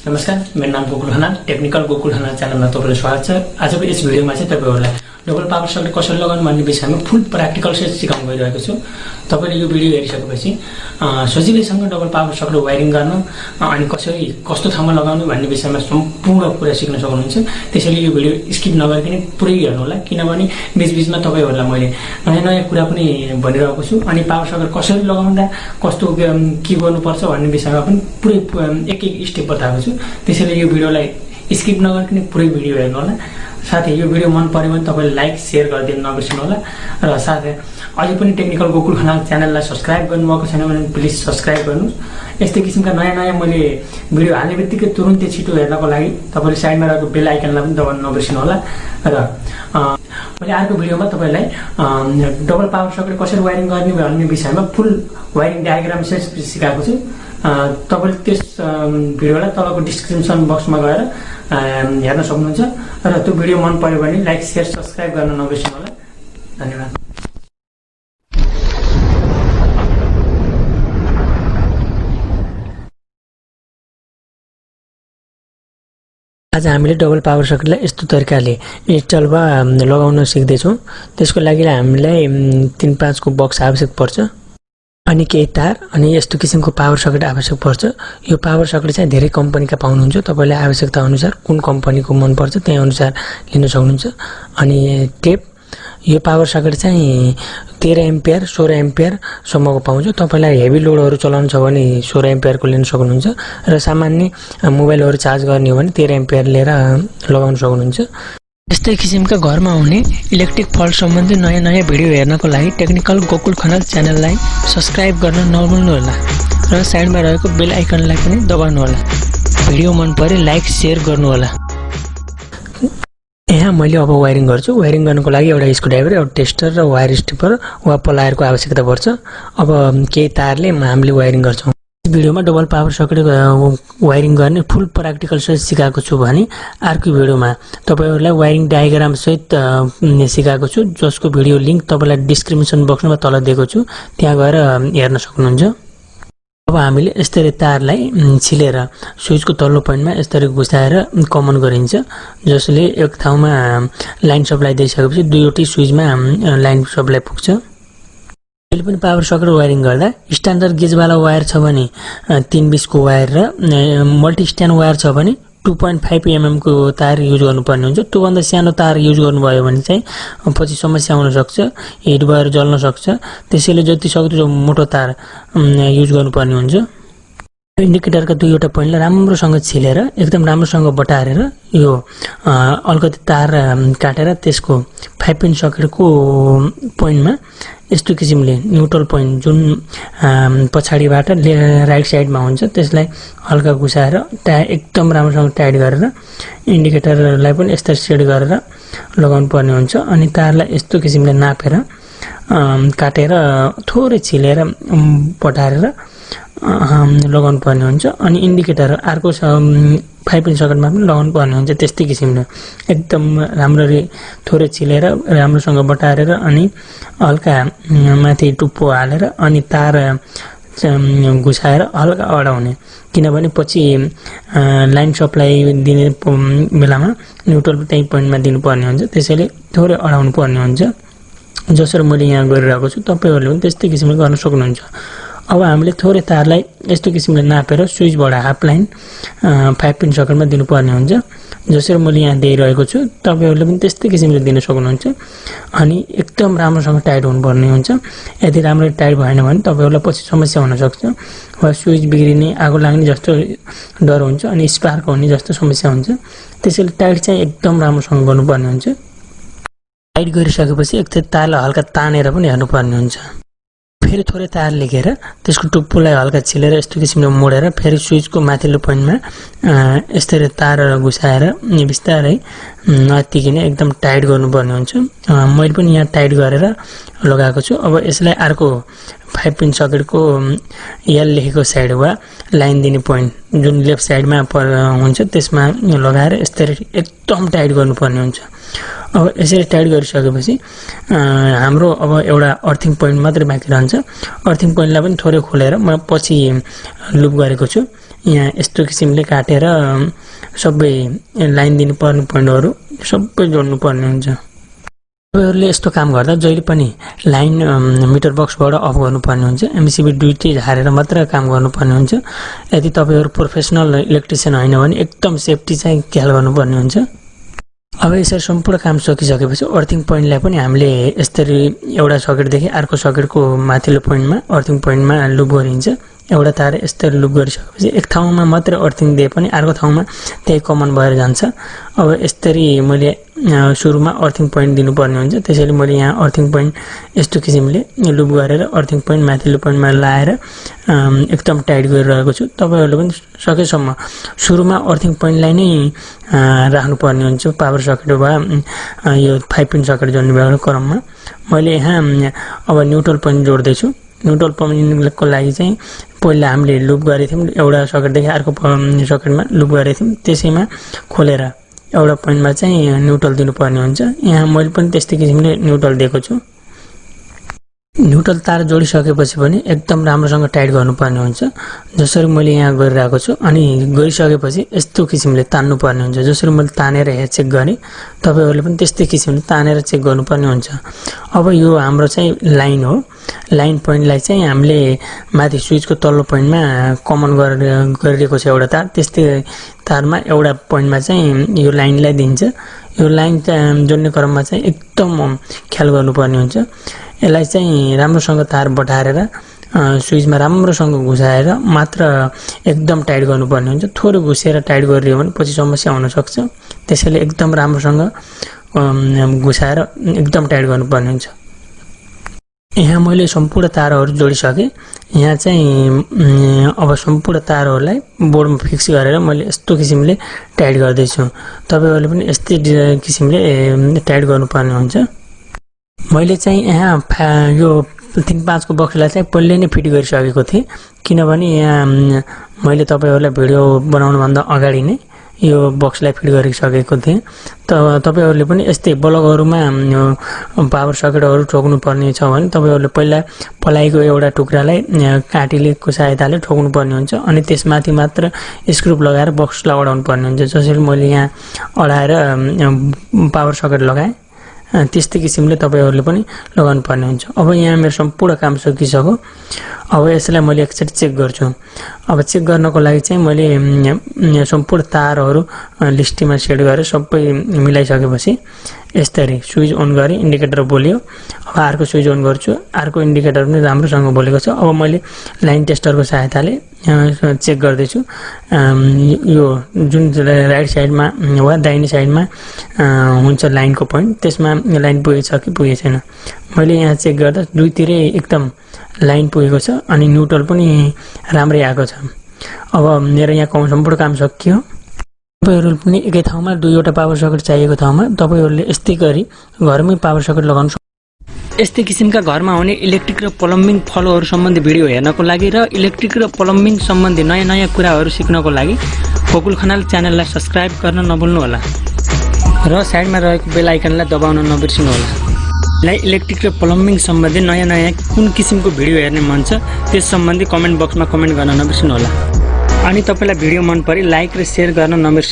नमस्कार, मेरो नाम गोकुल खनाल, टेक्निकल गोकुल खनाल च्यानलमा तपाईलाई स्वागत छ। आजको यस भिडियोमा चाहिँ तपाईहरुलाई डबल पावर सकेट कसरी लगाउनु भन्ने विषयमा फुल प्र्याक्टिकल सहित सिकाउन गइरहेको छु। तपाईले यो भिडियो हेरिसकेपछि सजिलैसँग डबल पावर सकेट वायरिङ गर्न अनि कसरी कस्तो ठाउँमा लगाउनु भन्ने विषयमा सम्पूर्ण कुरा सिक्न सक्नुहुन्छ। त्यसैले यो भिडियो स्किप नगरिकन पुरै हेर्नु होला, किनभने बीचबीचमा तपाईहरुलाई मैले नयाँ कुरा पनि भनिरहेको छु अनि पावर सकेट कसरी लगाउँदा कस्तो के गर्नुपर्छ भन्ने विषयमा पनि पुरै एक एक स्टेप बताएको छु। त्यसैले यो भिडियोलाई स्किप नगरिकन पुरै भिडियो हेर्नु होला। साथै यो भिडियो मन पर्यो भने तपाईले लाइक शेयर गरिदिन नबिर्सनु होला र साथै अझै पनि टेक्निकल गोकुल खनाल च्यानललाई सब्स्क्राइब गर्नुभएको छैन भने प्लिज सब्स्क्राइब गर्नुस्। यस्तै किसिमका नयाँ मैले भिडियो हाल्नेबित्तिकै तुरुन्तै छिटो हेर्नको लागि तपाईले साइडमा रहेको बेल आइकनलाई पनि दबाउन नबिर्सनु होला। र मैले अर्को भिडियोमा तपाईलाई डबल पावर सकेट कसरी वायरिङ गर्ने भन्ने विषयमा फुल वायरिङ डायग्राम सहित सिकाएको छु। तपाईले त्यस भिडियोलाई तलको डिस्क्रिप्सन बक्समा गएर हेर्न सक्नुहुन्छ र त्यो भिडियो मन पर्यो भने लाइक शेयर सब्स्क्राइब गर्न नबिर्सनु होला। धन्यवाद। आज हामीले डबल पावर सकेटलाई यस्तो तरिकाले इन्स्टल वा लगाउन सिक्दैछौँ। त्यसको लागि हामीलाई 3-5 को बक्स आवश्यक पर्छ अनि केही तार अनि यस्तो किसिमको पावर सकेट आवश्यक पर्छ। यो पावर सकेट चाहिँ धेरै कम्पनीका पाउनुहुन्छ। तपाईले आवश्यकता अनुसार कुन कम्पनीको मन पर्छ त्यही अनुसार लिन सक्नुहुन्छ। अनि टेप, यो पावर सकेट चाहिँ 13 एम्पियर 16 एम्पियर सम्मको पाउँछ। तपाईलाई हेभी लोडहरु चलाउनु छ भने 16 एम्पियरको लिन सक्नुहुन्छ र सामान्य मोबाइलहरु चार्ज गर्ने हो भने 13 एम्पियर लिएर लगाउन सक्नुहुन्छ। यस्तै किसिमका घरमा हुने इलेक्ट्रिक फल्ट सम्बन्धी नयाँ भिडियो हेर्नको लागि टेक्निकल गोकुल खनाल च्यानललाई सब्स्क्राइब गर्न नभुल्नु होला र साइडमा रहेको बेल आइकनलाई पनि दबाउनु होला। भिडियो मन परे लाइक शेयर गर्नु होला। यहाँ मैले अब वायरिङ गर्छु। वायरिङ गर्नको लागि एउटा स्क्रुड्राइभर, एउटा टेस्टर र वायर स्टिपर वा प्लायरको आवश्यकता पर्छ। अब केही तारले हामीले वायरिङ गर्छौँ। यस भिडियोमा डबल पावर सकेट वायरिङ गर्ने फुल प्र्याक्टिकल सहित सिकाएको छु भने अर्को भिडियोमा तपाईहरुलाई वायरिङ डायग्राम सहित सिकाएको छु, जसको भिडियो लिंक तपाईलाई डिस्क्रिप्सन बक्समा तल दिएको छु, त्यहाँ गएर हेर्न सक्नुहुन्छ। अब हामीले यसरी तारलाई छिलेर स्विचको तल्लो पोइन्टमा यसरी घुसाएर कमन गरिन्छ, जसले एक ठाउँमा लाइन सप्लाई दिइसकेपछि दुईवटै स्विचमा लाइन सप्लाई पुग्छ। अहिले पनि पावर सकेट वायरिङ गर्दा स्ट्यान्डर्ड गेजवाला वायर छ भने 320 को वायर र मल्टी स्ट्यान्ड वायर छ भने 2.5 mm को तार युज गर्नुपर्ने हुन्छ। त्यो भन्दा सानो तार युज गर्नुभयो भने चाहिँ पछि समस्या हुन सक्छ, हिट भएर जल्न सक्छ। त्यसैले जति सक्दो मोटो तार युज गर्नुपर्ने हुन्छ। इन्डिकेटरका दुईवटा पोइन्टलाई राम्रोसँग छिलेर एकदम राम्रोसँग बटारेर यो अलिकति तार काटेर त्यसको 5 पिन सकेटको पोइन्टमा यस्तो किसिमले न्युट्रल पोइन्ट जुन पछाडीबाट राइट साइडमा हुन्छ त्यसलाई हल्का घुसाएर एकदम राम्रोसँग टाइट गरेर इन्डिकेटरलाई पनि यस्तो सेट गरेर लगाउनु पर्ने हुन्छ। अनि तारलाई यस्तो किसिमले नापेर काटेर थोरै छिलेर बटारेर लगाउनु पर्ने हुन्छ। अनि इन्डिकेटर अर्को 5 पिन सकेटमा पनि लगाउनु पर्ने हुन्छ। त्यस्तै किसिमले एकदम राम्ररी थोरै छिलेर राम्रोसँग बटारेर अनि हल्का माथि टुप्पो हालेर अनि तार घुसाएर हल्का अडाउने, किनभने पछि लाइन सप्लाई दिने बेलामा न्युट्रल त्यही पोइन्टमा दिनुपर्ने हुन्छ। त्यसैले थोरै अडाउनु पर्ने हुन्छ। जसरी मैले यहाँ गरिरहेको छु तपाईहरुले पनि त्यस्तै किसिमले गर्न सक्नुहुन्छ। अब हामीले थोरै तारलाई यस्तो किसिमले नापेर स्विचबाट हाफ लाइन 5 पिन सकेटमा दिनुपर्ने हुन्छ। जसरी मैले यहाँ दिइरहेको छु तपाईहरुले पनि त्यस्तै किसिमले दिन सक्नुहुन्छ। अनि एकदम राम्रोसँग टाइट हुनुपर्ने हुन्छ। यदि राम्ररी टाइट भएन भने तपाईहरुलाई पछि समस्या हुन सक्छ, वा स्विच बिग्रिने, आगो लाग्ने जस्तो डर हुन्छ अनि स्पार्क हुने जस्तो समस्या हुन्छ। त्यसैले टाइट चाहिँ एकदम राम्रोसँग गर्नुपर्ने हुन्छ। टाइट गरिसकेपछि एकचोटि तारलाई हल्का तानेर पनि हेर्नुपर्ने हुन्छ। फेरि थोरै तार लिएर त्यसको टुप्पोलाई हल्का छिलेर यस्तो किसिमले मोडेर फेरि स्विचको माथिल्लो पोइन्टमा यसरी तार घुसाएर बिस्तारै नअत्तिकिन एकदम टाइट गर्नुपर्ने हुन्छ। मैले पनि यहाँ टाइट गरेर लगाएको छु। अब यसलाई अर्को 5 पिन सकेटको एल लेखेको साइड वा लाइन दिने पोइन्ट जुन लेफ्ट साइडमा हुन्छ त्यसमा लगाएर यसरी एकदम टाइट गर्नुपर्ने हुन्छ। अब यसरी टाइट गरिसकेपछि हाम्रो अब एउटा अर्थिङ पोइन्ट मात्रै बाँकी रहन्छ। अर्थिङ पोइन्टलाई पनि थोरै खोलेर म पछि लुप गरेको छु। यहाँ यस्तो किसिमले काटेर सबै लाइन दिनुपर्ने पोइन्टहरु सबै जोड्नु पर्ने हुन्छ। तपाईहरुले यस्तो काम गर्दा जहिले पनि लाइन मिटर बक्सबाट अफ गर्नुपर्ने हुन्छ। एमसीबी दुईटै झारेर मात्र काम गर्नुपर्ने हुन्छ। यदि तपाईहरु प्रोफेसनल इलेक्ट्रिशियन हैन भने एकदम सेफ्टी चाहिँ ख्याल गर्नुपर्ने हुन्छ। अब यसरी सम्पूर्ण काम सकिसकेपछि अर्थिङ पोइन्टलाई पनि हामीले यसरी एउटा सकेटदेखि अर्को सकेटको माथिल्लो पोइन्टमा अर्थिङ पोइन्टमा लुप गरिन्छ। एउटा तार यसरी लुप गरिसकेपछि एक ठाउँमा मात्र अर्थिङ दिए पनि अर्को ठाउँमा त्यही कमन भएर जान्छ। अब यसरी मैले सुरुमा अर्थिङ पोइन्ट दिनुपर्ने हुन्छ। त्यसैले मैले यहाँ अर्थिङ पोइन्ट यस्तो किसिमले लुप गरेर अर्थिङ पोइन्ट माथिल्लो पोइन्टमा लाएर एकदम टाइट गरिरहेको छु। तपाईहरुले पनि सकेसम्म सुरुमा अर्थिङ पोइन्टलाई नै राख्नुपर्ने हुन्छ। पावर सकेट वा यो 5 पिन सकेट जोड्ने भएको क्रममा मैले यहाँ अब न्युट्रल पोइन्ट जोड्दै छु। न्युट्रल पोइन्टको लागि चाहिँ पहिला हामीले लुप गरेथ्यौं, एउटा सकेटदेखि अर्को सकेटमा लुप गरेथ्यौं। त्यसैमा खोलेर एउटा पोइन्टमा चाहिँ न्युट्रल दिनुपर्ने हुन्छ। यहाँ मैले पनि त्यस्तै किसिमले न्युट्रल दिएको छु। न्युट्रल तार जोडिसकेपछि पनि एकदम राम्रोसँग टाइट गर्नुपर्ने हुन्छ, जसरी मैले यहाँ गरिरहेको छु। अनि गरिसकेपछि यस्तो किसिमले तान्नु पर्ने हुन्छ। जसरी मैले तानेर यहाँ चेक गरे तपाईहरुले पनि त्यस्तै किसिमले तानेर चेक गर्नुपर्ने हुन्छ। अब यो हाम्रो चाहिँ लाइन हो। लाइन पोइन्टलाई चाहिँ हामीले माथि स्विचको तल्लो पोइन्टमा कमन गरिरहेको छ एउटा तार। त्यस्तै तारमा एउटा पोइन्टमा चाहिँ यो लाइनलाई दिन्छ। यो लाइन जोड्ने क्रममा चाहिँ एकदम ख्याल गर्नुपर्ने हुन्छ। यसलाई चाहिँ राम्रोसँग तार बटारेर स्विचमा राम्रोसँग घुसाएर मात्र एकदम टाइट गर्नुपर्ने हुन्छ। थोरै घुसेर टाइट गरियो भने पछि समस्या हुन सक्छ। त्यसैले एकदम राम्रोसँग घुसाएर एकदम टाइट गर्नुपर्ने हुन्छ। यहाँ मैले सम्पूर्ण तारहरु जोडिसके। यहाँ चाहिँ अब सम्पूर्ण तारहरुलाई बोर्डमा फिक्स गरेर मैले यस्तो किसिमले टाइट गर्दै छु। तपाईहरुले पनि यस्तै किसिमले टाइट गर्नुपर्ने हुन्छ। मैले चाहिँ यहाँ यो 3-5 को बक्सलाई चाहिँ पहिले नै फिट गरिसकेको थिएँ, किनभने यहाँ मैले तपाईहरुलाई भिडियो बनाउनु भन्दा अगाडि नै यो बक्सलाई फिट गरिसकेको थिएँ। तपाईहरुले पनि यस्तै ब्लगहरुमा पावर सकेटहरु ठोक्नु पर्ने छ भने तपाईहरुले पहिला पलाइको एउटा टुक्रालाई काँटीलेको सहायताले ठोक्नु पर्ने हुन्छ। अनि त्यसमाथि मात्र स्क्रू लगाएर बक्सलाई अडाउनु पर्ने हुन्छ। जसरी मैले यहाँ अडाएर पावर सकेट लगाएँ त्यस्तै किसिमले तपाईहरुले पनि लगाउनु पर्ने हुन्छ। अब यहाँ मेरो सम्पूर्ण काम सकिसक्यो। अब यसलाई मैले एकचोटी चेक गर्छु। अब चेक गर्नको लागि चाहिँ मैले सम्पूर्ण तारहरु लिस्टमा सेट गरेर सबै मिलाइसकेपछि यसरी स्विच अन गरे, इन्डिकेटर बोल्यो। अब अर्को स्विच अन गर्छु, अर्को इन्डिकेटर पनि राम्रोसँग बोलेको छ। अब मैले लाइन टेस्टरको सहायताले चेक गर्दै छु। यो जुन राइट साइडमा वा दाहिने साइडमा हुन्छ लाइनको पोइन्ट, त्यसमा लाइन पुगेछ कि पुगेको छैन। मैले यहाँ चेक गर्दा दुईतिरै एकदम लाइन पुगेको छ अनि न्युट्रल पनि राम्रै आएको छ। अब मेरो यहाँ सम्पूर्ण काम सकियो। तपाईहरुले पनि एकै ठाउँमा दुईवटा पावर सकेट चाहिएको ठाउँमा तपाईहरुले यस्तै गरी घरमै पावर सकेट लगाउन सक्नुहुन्छ। यस्तै किसिमका घरमा हुने इलेक्ट्रिक र प्लम्बिङ फलोहरु सम्बन्धी भिडियो हेर्नको लागि र इलेक्ट्रिक र प्लम्बिङ सम्बन्धी नयाँ कुराहरु सिक्नको लागि गोकुल खनाल च्यानललाई सब्स्क्राइब गर्न नभुल्नु होला र साइडमा रहेको बेल आइकनलाई दबाउन नबिर्सनु होला। इलेक्ट्रिक र प्लम्बिङ सम्बन्धी नयाँ कुन किसिमको भिडियो हेर्ने मन छ त्यस सम्बन्धी कमेन्ट बक्समा कमेन्ट गर्न नबिर्सनु होला। अनि तपाईलाई भिडियो मन परे लाइक र शेयर गर्न नबिर्सनु।